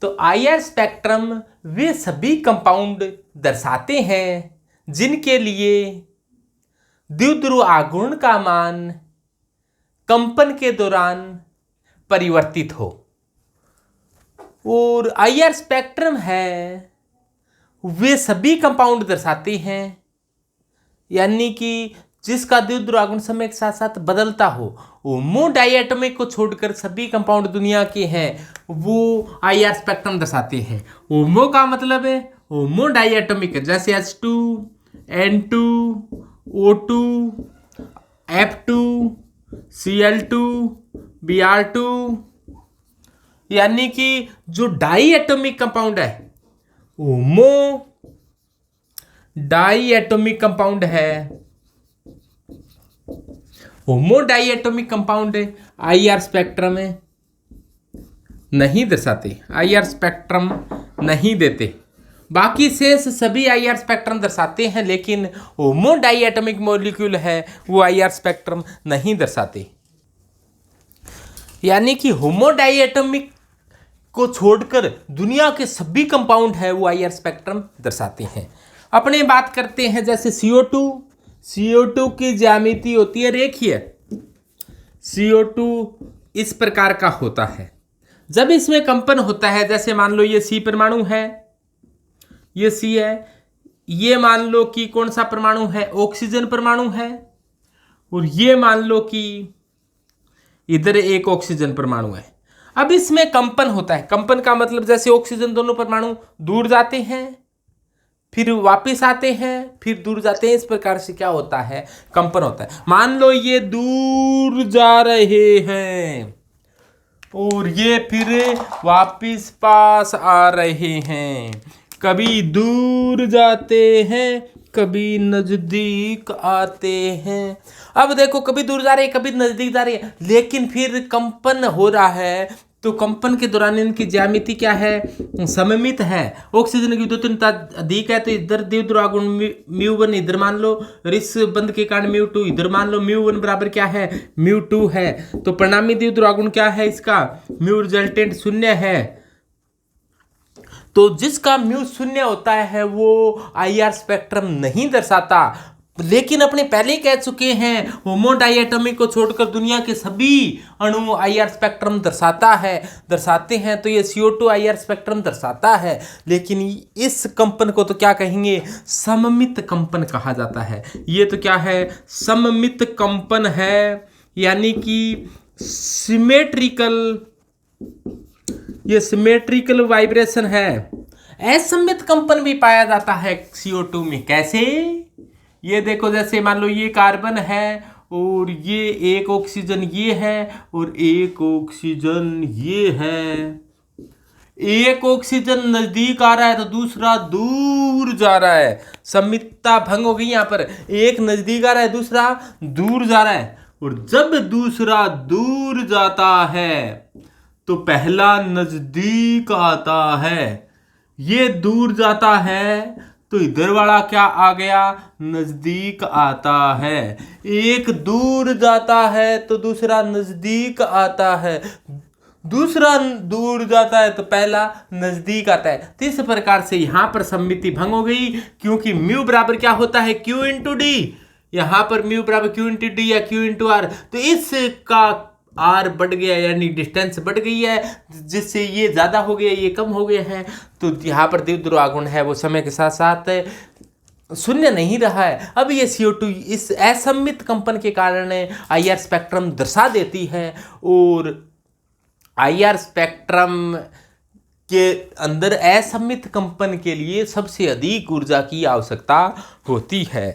तो IR spectrum वे सभी compound दर्शाते हैं जिनके लिए द्विध्रुव आघूर्ण का मान कंपन के दौरान परिवर्तित हो। और आईआर स्पेक्ट्रम है वे सभी कंपाउंड दर्शाते हैं यानी कि जिसका द्विध्रुव आघूर्ण समय के साथ साथ बदलता हो। होमो डाइएटॉमिक को छोड़कर सभी कंपाउंड दुनिया के हैं वो आईआर स्पेक्ट्रम दर्शाते हैं। होमो का मतलब है होमो डाइएटॉमिक, जैसे H2, N2, O2, F2, Cl2, Br2, यानी कि जो डाइएटॉमिक कंपाउंड है होमो डाइएटॉमिक कंपाउंड है, होमो डाइएटॉमिक कंपाउंड आईआर स्पेक्ट्रम में नहीं दर्शाते, आईआर स्पेक्ट्रम नहीं देते। बाकी शेष सभी आईआर स्पेक्ट्रम दर्शाते हैं लेकिन होमो डाइएटॉमिक मॉलिक्यूल है वो आईआर स्पेक्ट्रम नहीं दर्शाते। यानी कि होमो डाइएटॉमिक को छोड़कर दुनिया के सभी कंपाउंड है वो आईआर स्पेक्ट्रम दर्शाते हैं। अपने बात करते हैं जैसे CO2 की ज्यामिति होती है रेखीय। CO2 इस प्रकार का होता है। जब इसमें कंपन होता है, जैसे मान लो ये C परमाणु है, ये C है, ये मान लो कि कौन सा परमाणु है, ऑक्सीजन परमाणु है, और ये मान लो कि इधर एक ऑक्सीजन परमाणु है। अब इसमें कंपन होता है। कंपन का मतलब जैसे ऑक्सीजन दोनों परमाणु दूर जाते हैं फिर वापस आते हैं फिर दूर जाते हैं, इस प्रकार से क्या होता है, कंपन होता है। मान लो ये दूर जा रहे हैं और ये फिर वापस पास आ रहे हैं, कभी दूर जाते हैं कभी नजदीक आते हैं। अब देखो कभी दूर जा रहे हैं कभी नजदीक जा रहे हैं, लेकिन फिर कंपन हो रहा है तो कंपन के दौरान इनकी ज्यामिति क्या है, सममित है। ऑक्सीजन की विद्युतीयता अधिक है तो इधर द्विध्रुव आघूर्ण μ1 इधर मान लो, रिस बंध के कारण μ2 इधर मान लो, μ1 बराबर क्या है, μ2 है। तो परिणामी द्विध्रुव आघूर्ण क्या है इसका, म्यू रिजल्टेंट 0 है। तो जिसका म्यू 0 होता है वो आईआर स्पेक्ट्रम नहीं दर्शाता। लेकिन अपने पहले कह चुके हैं होमो डाइएटॉमिक को छोड़कर दुनिया के सभी अणु आईआर स्पेक्ट्रम दर्शाते हैं। तो ये CO2 आईआर स्पेक्ट्रम दर्शाता है, लेकिन इस कंपन को तो क्या कहेंगे, सममित कंपन कहा जाता है। ये तो क्या है, सममित कंपन है, यानी कि ये सिमेट्रिकल वाइब्रेशन है। असममित कंपन भी पाया जाता है CO2 में। कैसे, ये देखो जैसे मान लो ये कार्बन है और ये एक ऑक्सीजन ये है और एक ऑक्सीजन ये है। एक ऑक्सीजन नजदीक आ रहा है तो दूसरा दूर जा रहा है, सममितता भंग हो गई यहाँ पर। एक नजदीक आ रहा है दूसरा दूर जा रहा है, और जब दूसरा दूर जाता है तो पहला नजदीक आता है। ये दूर जाता है तो इधर वाला क्या आ गया, नजदीक आता है। एक दूर जाता है तो दूसरा नजदीक आता है, दूसरा दूर जाता है तो पहला नजदीक आता है। तो इस प्रकार से यहां पर सममिति भंग हो गई, क्योंकि म्यू बराबर क्या होता है, Q इंटू डी। यहां पर म्यू बराबर Q इंटू डी या Q इंटू आर, तो इसका आर बढ़ गया यानी डिस्टेंस बढ़ गई है, जिससे ये ज़्यादा हो गया ये कम हो गया है। तो यहाँ पर द्विध्रुव आघूर्ण है वो समय के साथ साथ 0 नहीं रहा है। अब ये CO2 इस असममित कंपन के कारण आईआर स्पेक्ट्रम दर्शा देती है, और आईआर स्पेक्ट्रम के अंदर असममित कंपन के लिए सबसे अधिक ऊर्जा की आवश्यकता होती है।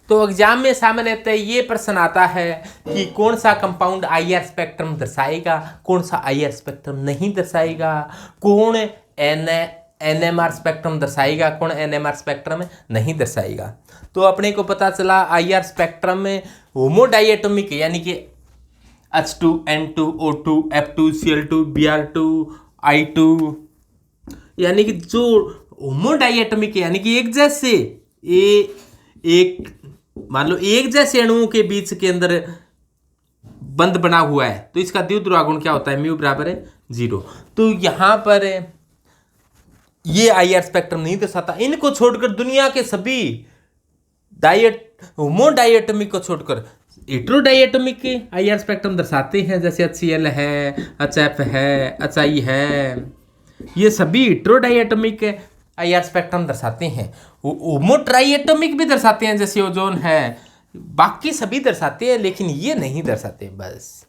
तो एग्जाम में सामान्यतः ये प्रश्न आता है कि कौन सा कंपाउंड आईआर स्पेक्ट्रम दर्शाएगा, कौन सा आईआर स्पेक्ट्रम नहीं दर्शाएगा, कौन एनएमआर स्पेक्ट्रम दर्शाएगा, कौन एनएमआर स्पेक्ट्रम नहीं दर्शाएगा। तो अपने को पता चला आईआर स्पेक्ट्रम में होमो डाइएटॉमिक यानी कि H2, N2, O2, F2, Cl2, Br2, I2, यानी कि जो होमो डाइएटॉमिक यानी कि एक जैसे एक मान लो एक जैसे अणुओं के बीच के अंदर बंद बना हुआ है तो इसका द्विध्रुवागुण क्या होता है, म्यू बराबर है 0। तो यहाँ पर ये IR स्पेक्ट्रम नहीं दर्शाता। इनको छोड़कर दुनिया के सभी होमोडाइएटॉमिक को छोड़कर हेटेरोडाइएटॉमिक के IR स्पेक्ट्रम दर्शाते हैं, जैसे HCl है, HF है, HI है, ये सभी हेटेरोडाइएटॉमिक IR स्पेक्ट्रम दर्शाते हैं। होमोट्राइएटॉमिक भी दर्शाते हैं, जैसे ओजोन है, बाकी सभी दर्शाते हैं लेकिन ये नहीं दर्शाते। बस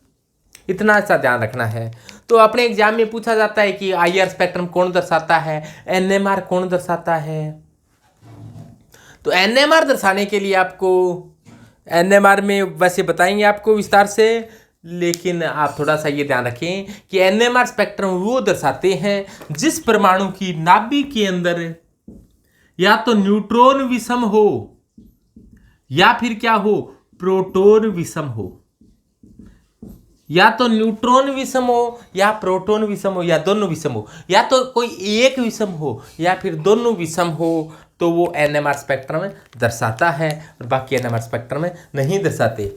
इतना सा ध्यान रखना है। तो अपने एग्जाम में पूछा जाता है कि IR स्पेक्ट्रम कौन दर्शाता है, NMR कौन दर्शाता है। तो NMR दर्शाने के लिए आपको NMR में वैसे बताएंगे आपको विस्तार से, लेकिन आप थोड़ा सा ये ध्यान रखें कि NMR स्पेक्ट्रम वो दर्शाते हैं जिस परमाणु की नाभिक के अंदर या तो न्यूट्रॉन विषम हो या फिर क्या हो, प्रोटॉन विषम हो। या तो न्यूट्रॉन विषम हो या प्रोटॉन विषम हो या दोनों विषम हो, या तो कोई एक विषम हो या फिर दोनों विषम हो, तो वो NMR स्पेक्ट्रम में दर्शाता है और बाकी NMR स्पेक्ट्रम में नहीं दर्शाते।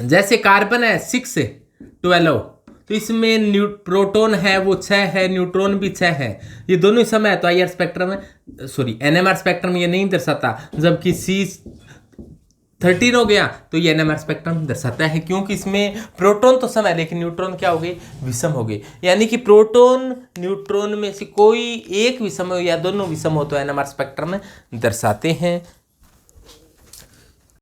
जैसे कार्बन है 6 12, तो इसमें प्रोटॉन है वो 6 है, न्यूट्रॉन भी 6 है, ये दोनों समय है तो IR स्पेक्ट्रम में NMR स्पेक्ट्रम ये नहीं दर्शाता। जबकि C13 हो गया तो ये NMR स्पेक्ट्रम दर्शाता है, क्योंकि इसमें प्रोटॉन तो सम है लेकिन न्यूट्रॉन क्या हो गए, विषम हो गए। यानी कि प्रोटॉन न्यूट्रॉन में से कोई एक विषम हो या दोनों विषम हो तो NMR स्पेक्ट्रम में दर्शाते हैं।